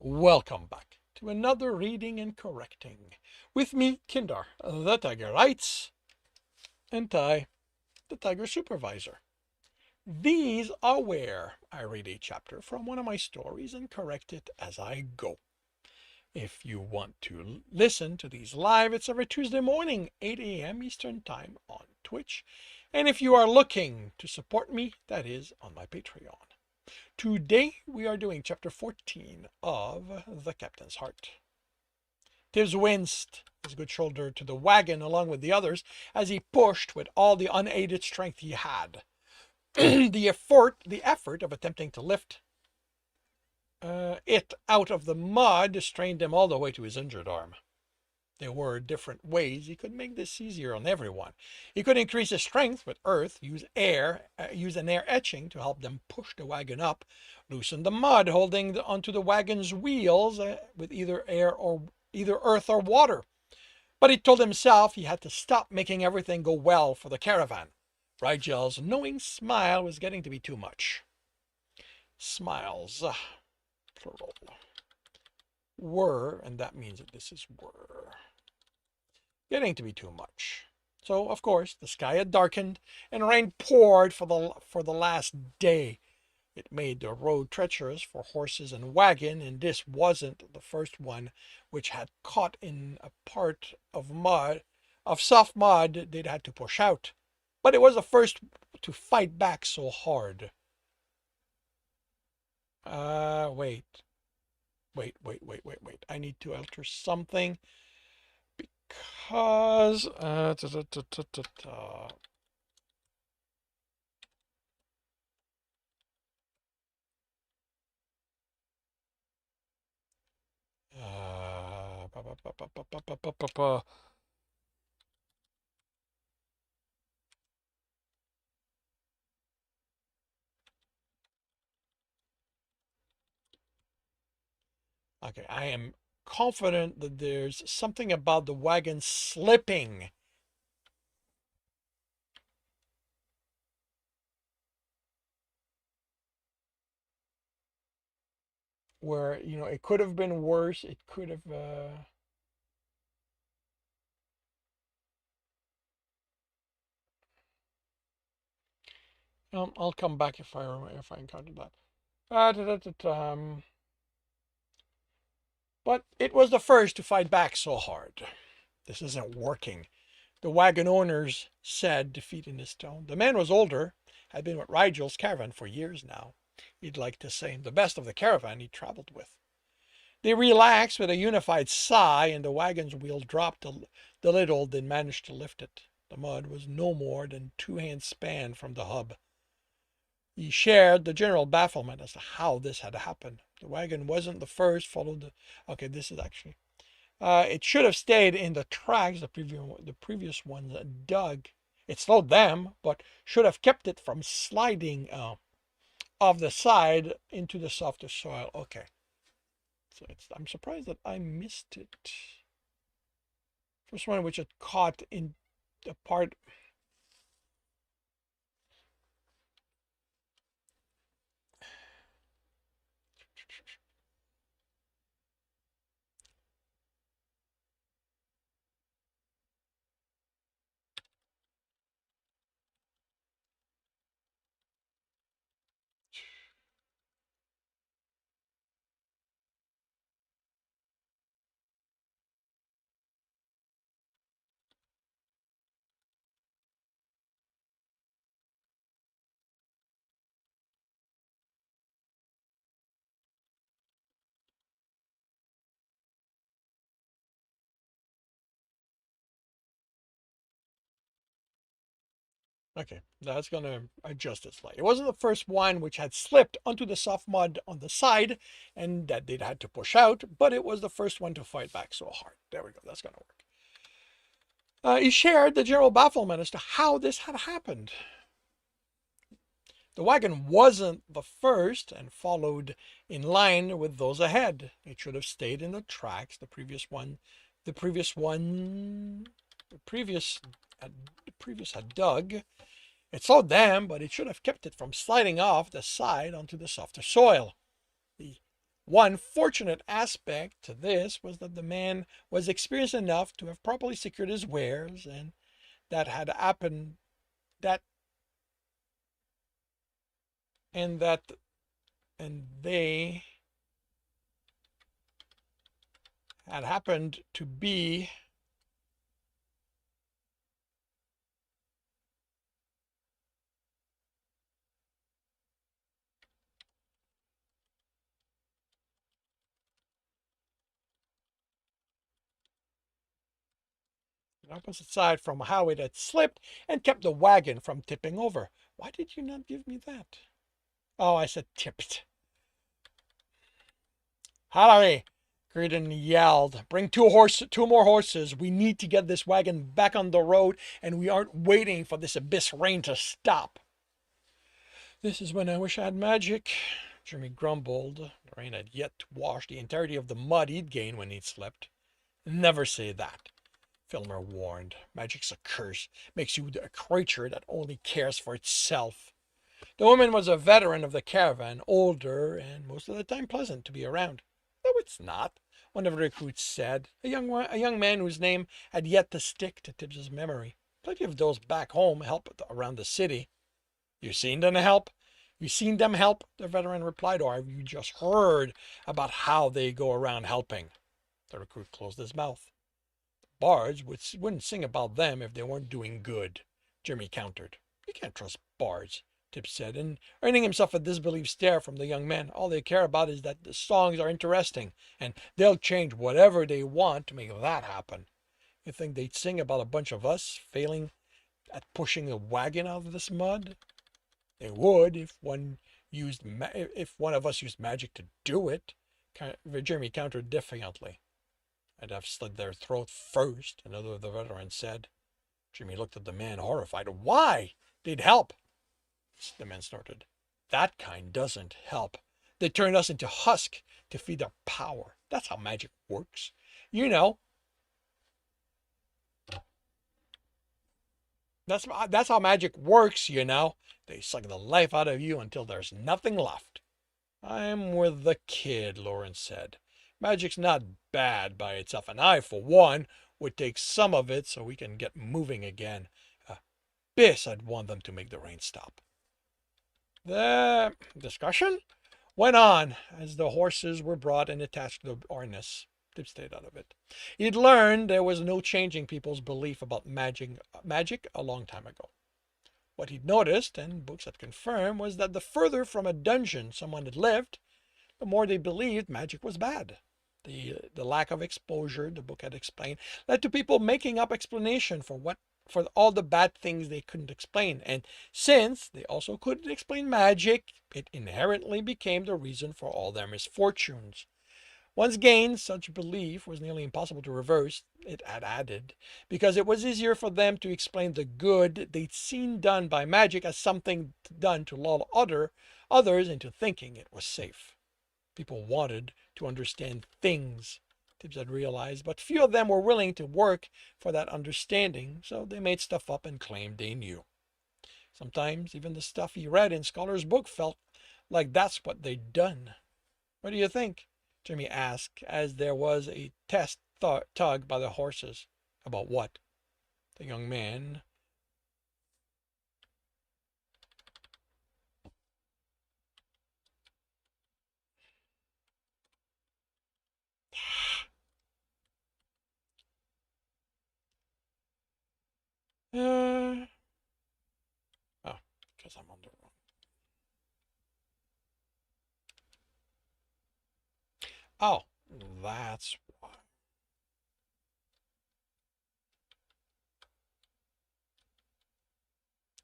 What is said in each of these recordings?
Welcome back to another reading and correcting. With me, Kindar, the Tiger Writes, and Ty, the Tiger Supervisor. These are where I read a chapter from one of my stories and correct it as I go. If you want to listen to these live, it's every Tuesday morning, 8 a.m. Eastern Time on Twitch. And if you are looking to support me, that is on my Patreon. Today we are doing chapter 14 of The Captain's Heart. Tibs winced his good shoulder to the wagon along with the others as he pushed with all the unaided strength he had. the effort of attempting to lift it out of the mud strained him all the way to his injured arm. There were different ways he could make this easier on everyone. He could increase his strength with earth, use an air etching to help them push the wagon up, loosen the mud holding onto the wagon's wheels with either earth or water. But he told himself he had to stop making everything go well for the caravan. Rigel's knowing smile was getting to be too much. Smiles, plural, were, and that means that this is were, getting to be too much. So, of course, the sky had darkened and rain poured for the last day. It made the road treacherous for horses and wagon, and this wasn't the first one which had caught in a part of soft mud they'd had to push out. But it was the first to fight back so hard. Wait. I need to alter something because okay, I am confident that there's something about the wagon slipping. Where, it could have been worse. It could have. I'll come back if I encounter that. But it was the first to fight back so hard. This isn't working, the wagon owners said, defeat in his tone. The man was older, had been with Rigel's caravan for years now. He'd like to say the best of the caravan he traveled with. They relaxed with a unified sigh, and the wagon's wheel dropped the little they managed to lift it. The mud was no more than 2 hand span from the hub. He shared the general bafflement as to how this had happened. The wagon wasn't the first, followed the... Okay, this is actually... it should have stayed in the tracks the previous ones dug. It slowed them, but should have kept it from sliding off the side into the softer soil. Okay. So I'm surprised that I missed it. First one which had caught in the part. Okay, that's going to adjust it slightly. It wasn't the first one which had slipped onto the soft mud on the side and that they'd had to push out, but it was the first one to fight back so hard. There we go, that's going to work. He shared the general bafflement as to how this had happened. The wagon wasn't the first and followed in line with those ahead. It should have stayed in the tracks. The previous had dug. It slowed them, but it should have kept it from sliding off the side onto the softer soil. The One fortunate aspect to this was that the man was experienced enough to have properly secured his wares, and that had happened that and that and they had happened to be the opposite side from how it had slipped and kept the wagon from tipping over. Why did you not give me that? Oh, I said tipped. Hallary! Creedon yelled. Bring two more horses. We need to get this wagon back on the road, and we aren't waiting for this abyss rain to stop. This is when I wish I had magic, Jimmy grumbled. The rain had yet to wash the entirety of the mud he'd gained when he'd slipped. Never say that, Filmer warned. Magic's a curse. Makes you a creature that only cares for itself. The woman was a veteran of the caravan, older and most of the time pleasant to be around. No, it's not, one of the recruits said, a young man whose name had yet to stick to Tibbs's memory. Plenty of those back home help around the city. You seen them help? You seen them help? The veteran replied, or have you just heard about how they go around helping? The recruit closed his mouth. Bards wouldn't sing about them if they weren't doing good, Jimmy countered. You can't trust bards, Tibbs said, and earning himself a disbelieved stare from the young man. All they care about is that the songs are interesting, and they'll change whatever they want to make that happen. You think they'd sing about a bunch of us failing at pushing the wagon out of this mud? They would if one of us used magic to do it, Jeremy countered defiantly. I'd have slit their throat first, another of the veterans said. Jimmy looked at the man, horrified. Why? They'd help. The man snorted. That kind doesn't help. They turn us into husk to feed their power. That's how magic works. You know. That's how magic works, you know. They suck the life out of you until there's nothing left. I'm with the kid, Lawrence said. Magic's not bad by itself, and I, for one, would take some of it so we can get moving again. Abyss, I'd want them to make the rain stop. The discussion went on as the horses were brought and attached to the harness. Tip stayed out of it. He'd learned there was no changing people's belief about magic a long time ago. What he'd noticed, and books had confirmed, was that the further from a dungeon someone had lived, the more they believed magic was bad. The lack of exposure, the book had explained, led to people making up explanation for all the bad things they couldn't explain. And since they also couldn't explain magic, it inherently became the reason for all their misfortunes. Once gained, such belief was nearly impossible to reverse, it had added, because it was easier for them to explain the good they'd seen done by magic as something done to lull others into thinking it was safe. People wanted to understand things, Tibbs had realized, but few of them were willing to work for that understanding, so they made stuff up and claimed they knew. Sometimes even the stuff he read in scholars' book felt like that's what they'd done. What do you think? Jimmy asked, as there was a test tug by the horses. About what? The young man. Oh, because I'm on the wrong. Oh, that's why.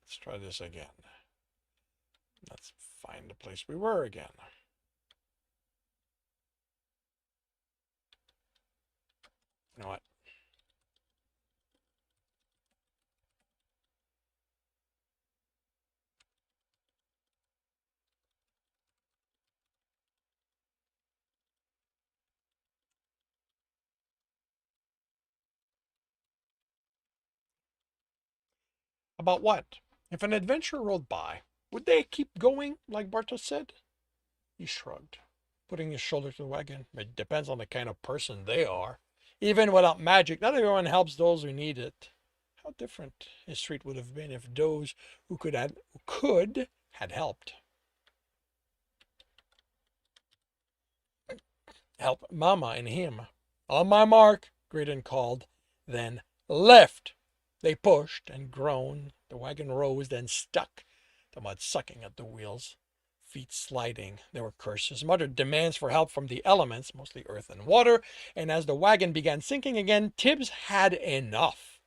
Let's try this again. Let's find the place we were again. You know what? About what? If an adventurer rode by, would they keep going, like Bartos said? He shrugged. putting his shoulder to the wagon. It depends on the kind of person they are. Even without magic, not everyone helps those who need it. How different his street would have been if those who could had helped. Help Mama and him. On my mark, Graydon called. Then left. They pushed and groaned. The wagon rose, then stuck, the mud sucking at the wheels, feet sliding. There were curses, muttered demands for help from the elements, mostly earth and water, and as the wagon began sinking again, Tibs had enough.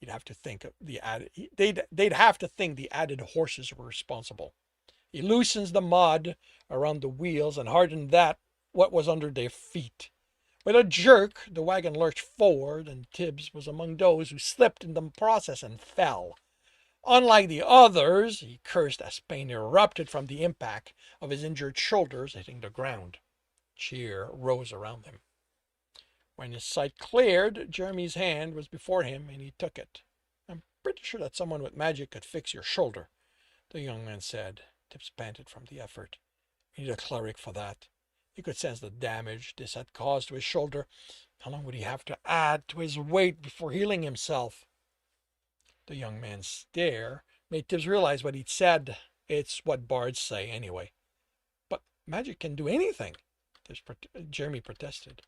You'd have to think the added, they'd have to think the added horses were responsible. He loosens the mud around the wheels and hardened that what was under their feet. With a jerk, the wagon lurched forward, and Tibs was among those who slipped in the process and fell. Unlike the others, he cursed as pain erupted from the impact of his injured shoulders hitting the ground. Cheer rose around him. When his sight cleared, Jeremy's hand was before him, and he took it. I'm pretty sure that someone with magic could fix your shoulder, the young man said. Tibs panted from the effort. You need a cleric for that. He could sense the damage this had caused to his shoulder. How long would he have to add to his weight before healing himself? The young man's stare made Tibs realize what he'd said. It's what bards say anyway. But magic can do anything, Jeremy protested.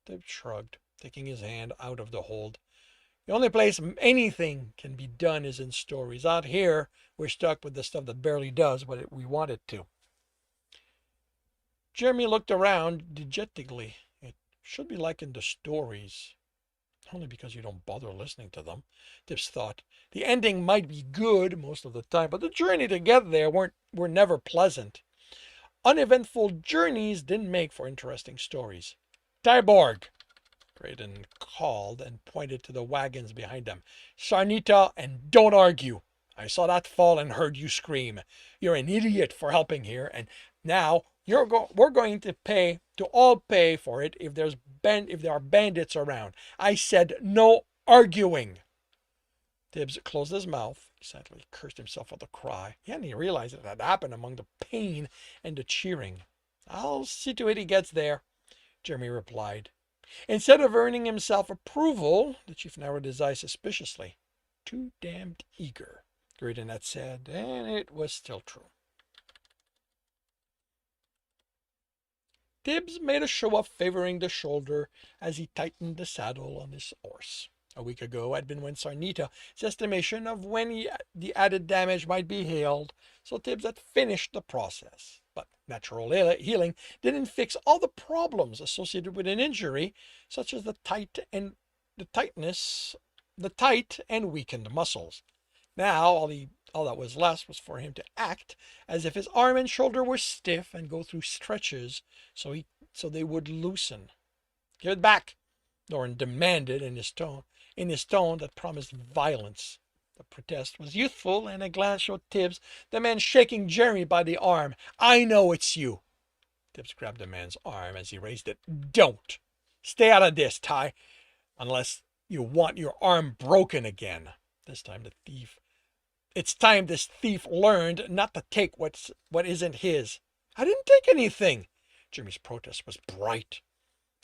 Tibs shrugged, taking his hand out of the hold. The only place anything can be done is in stories. Out here, we're stuck with the stuff that barely does what we want it to. Jeremy looked around dejectedly. It should be like in the stories. Only because you don't bother listening to them, Tibs thought. The ending might be good most of the time, but the journey to get there were never pleasant. Uneventful journeys didn't make for interesting stories. Tyborg, Graydon called and pointed to the wagons behind them. Sarnita, and don't argue. I saw that fall and heard you scream. You're an idiot for helping here, and now we're going to all pay for it if there are bandits around. I said no arguing. Tibs closed his mouth. He silently cursed himself for the cry. He hadn't even realized it had happened among the pain and the cheering. I'll see to it he gets there, Jeremy replied. Instead of earning himself approval, the chief narrowed his eyes suspiciously. Too damned eager, Graydon had said, and it was still true. Tibs made a show of favoring the shoulder as he tightened the saddle on his horse. A week ago had been when Sarnita's estimation of when the added damage might be healed, so Tibs had finished the process. But natural healing didn't fix all the problems associated with an injury, such as the tight and weakened muscles. Now all that was left was for him to act as if his arm and shoulder were stiff and go through stretches so they would loosen. Give it back, Lauren demanded in his tone that promised violence. The protest was youthful, and a glance showed Tibs the man shaking Jeremy by the arm. I know it's you. Tibs grabbed the man's arm as he raised it. Don't. Stay out of this, Ty, unless you want your arm broken again. It's time this thief learned not to take what isn't his. I didn't take anything. Jeremy's protest was bright.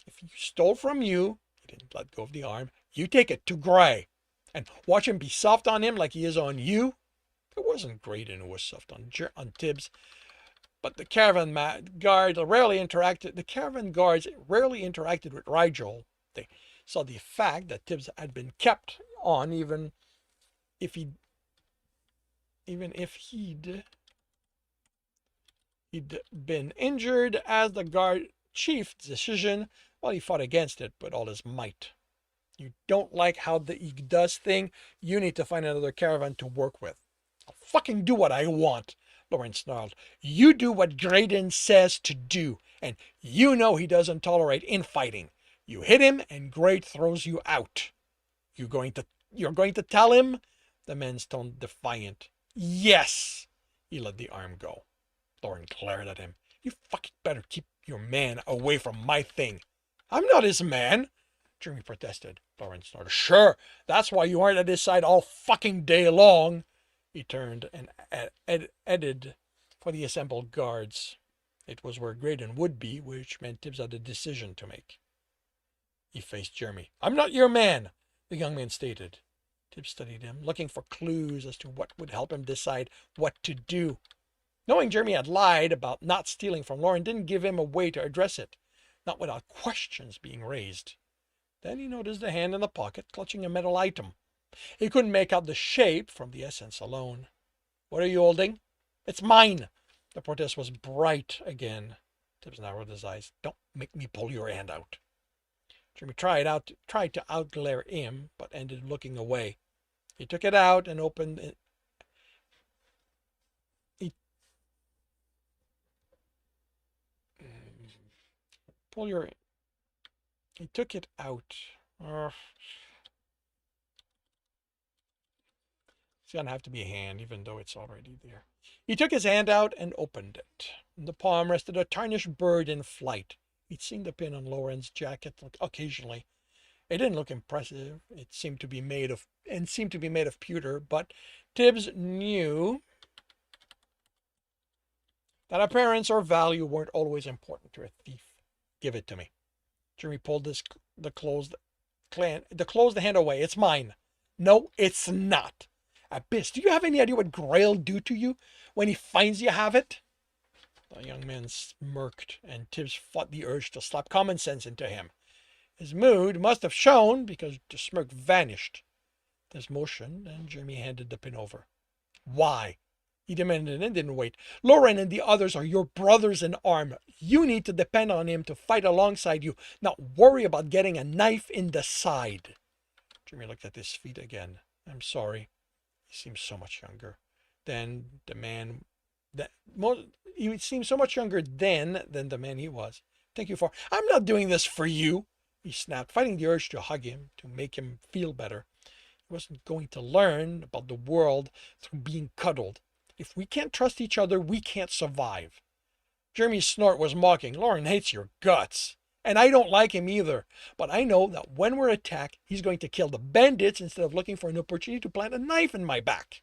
If he stole from you, he didn't let go of the arm, you take it to Gray. And watch him be soft on him like he is on you. It wasn't Graydon who was soft on Tibs, but the caravan guards rarely interacted with Rigel. They saw the fact that Tibs had been kept on even if he'd been injured as the guard chief's decision while he fought against it with all his might. You don't like how he does thing, you need to find another caravan to work with. I'll fucking do what I want, Lauren snarled. You do what Graydon says to do, and you know he doesn't tolerate infighting. You hit him and Gray throws you out. You're going to tell him? The man's tone defiant. Yes. He let the arm go. Lauren glared at him. You fucking better keep your man away from my thing. I'm not his man, Jeremy protested. Lauren snorted. Sure, that's why you aren't at his side all fucking day long. He turned and headed for the assembled guards. It was where Graydon would be, which meant Tibs had a decision to make. He faced Jeremy. "I'm not your man," the young man stated. Tibs studied him, looking for clues as to what would help him decide what to do. Knowing Jeremy had lied about not stealing from Lauren didn't give him a way to address it, not without questions being raised. Then he noticed the hand in the pocket clutching a metal item. He couldn't make out the shape from the essence alone. "What are you holding?" "It's mine." The protest was bright again. Tibbs narrowed his eyes. "Don't make me pull your hand out." Jimmy tried to outglare him, but ended looking away. He took it out and opened it. Pull your. He took it out. It's gonna have to be a hand, even though it's already there. He took his hand out and opened it. In the palm rested a tarnished bird in flight. He'd seen the pin on Lauren's jacket occasionally. It didn't look impressive. It seemed to be made of pewter, but Tibbs knew that appearance or value weren't always important to a thief. "Give it to me." Jeremy pulled the closed hand away. "It's mine." "No, it's not." "Abyss, do you have any idea what Gray'll do to you when he finds you have it?" The young man smirked, and Tibbs fought the urge to slap common sense into him. His mood must have shown, because the smirk vanished. Tibbs motioned, and Jeremy handed the pin over. "Why?" he demanded, and didn't wait. "Lauren and the others are your brothers in arms. You need to depend on him to fight alongside you, not worry about getting a knife in the side." Jeremy looked at his feet again. "I'm sorry." He seemed so much younger than the man he seemed so much younger then than the man he was. "Thank you for..." "I'm not doing this for you," he snapped, fighting the urge to hug him, to make him feel better. He wasn't going to learn about the world through being cuddled. If we can't trust each other, we can't survive. Jeremy's snort was mocking. "Lauren hates your guts. And I don't like him either. But I know that when we're attacked, he's going to kill the bandits instead of looking for an opportunity to plant a knife in my back."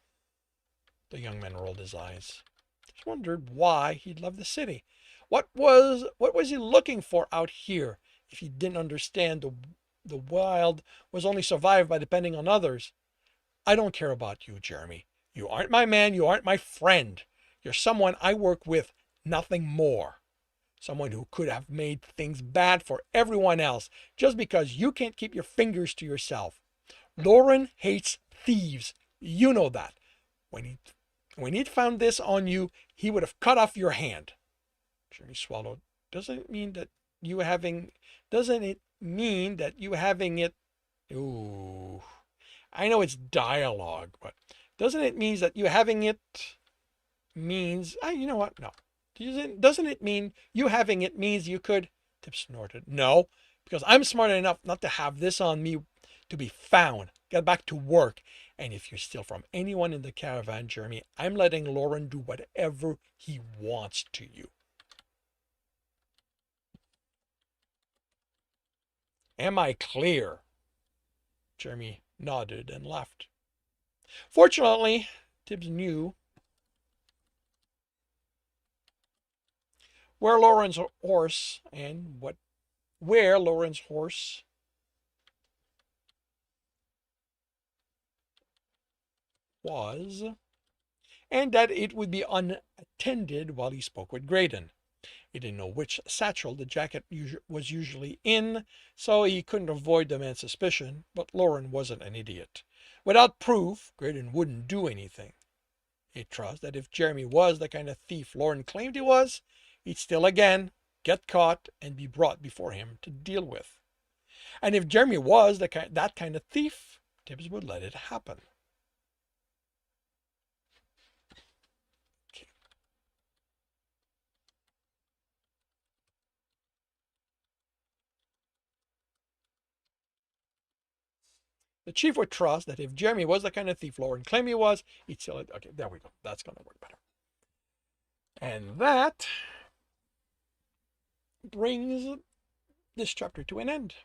The young man rolled his eyes. Just wondered why he'd left the city. What was he looking for out here if he didn't understand the wild was only survived by depending on others? "I don't care about you, Jeremy. You aren't my man. You aren't my friend. You're someone I work with, nothing more. Someone who could have made things bad for everyone else just because you can't keep your fingers to yourself. Lauren hates thieves. You know that. When he'd found this on you, he would have cut off your hand." Jeremy swallowed. Doesn't it mean that you having it... Ooh. I know it's dialogue, but doesn't it mean that you having it means... you know what? No. Doesn't it mean you having it means you could... Tip snorted. "No, because I'm smart enough not to have this on me to be found. Get back to work. And if you steal from anyone in the caravan, Jeremy, I'm letting Lauren do whatever he wants to you." "Am I clear?" Jeremy nodded and left. Fortunately, Tibbs knew where Lauren's horse was, and that it would be unattended while he spoke with Graydon. He didn't know which satchel the jacket was usually in, so he couldn't avoid the man's suspicion, but Lauren wasn't an idiot. Without proof, Graydon wouldn't do anything. He'd trust that if Jeremy was the kind of thief Lauren claimed he was, he'd steal again, get caught, and be brought before him to deal with. And if Jeremy was that kind of thief, Tibbs would let it happen. Okay. The chief would trust that if Jeremy was the kind of thief Lauren claimed he was, he'd steal it. Okay, there we go. That's going to work better. And that brings this chapter to an end.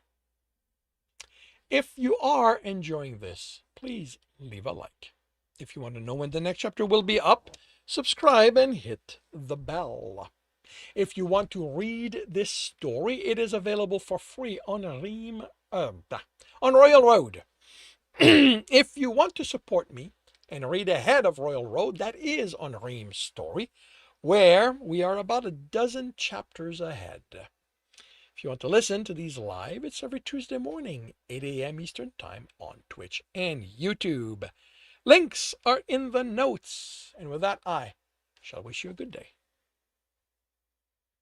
If you are enjoying this, please leave a like. If you want to know when the next chapter will be up, subscribe and hit the bell. If you want to read this story, it is available for free on Royal Road. If you want to support me and read ahead of Royal Road, that is on Ream's story, where we are about a dozen chapters ahead. If you want to listen to these live, it's every Tuesday morning, 8 a.m. Eastern Time on Twitch and YouTube. Links are in the notes. And with that, I shall wish you a good day.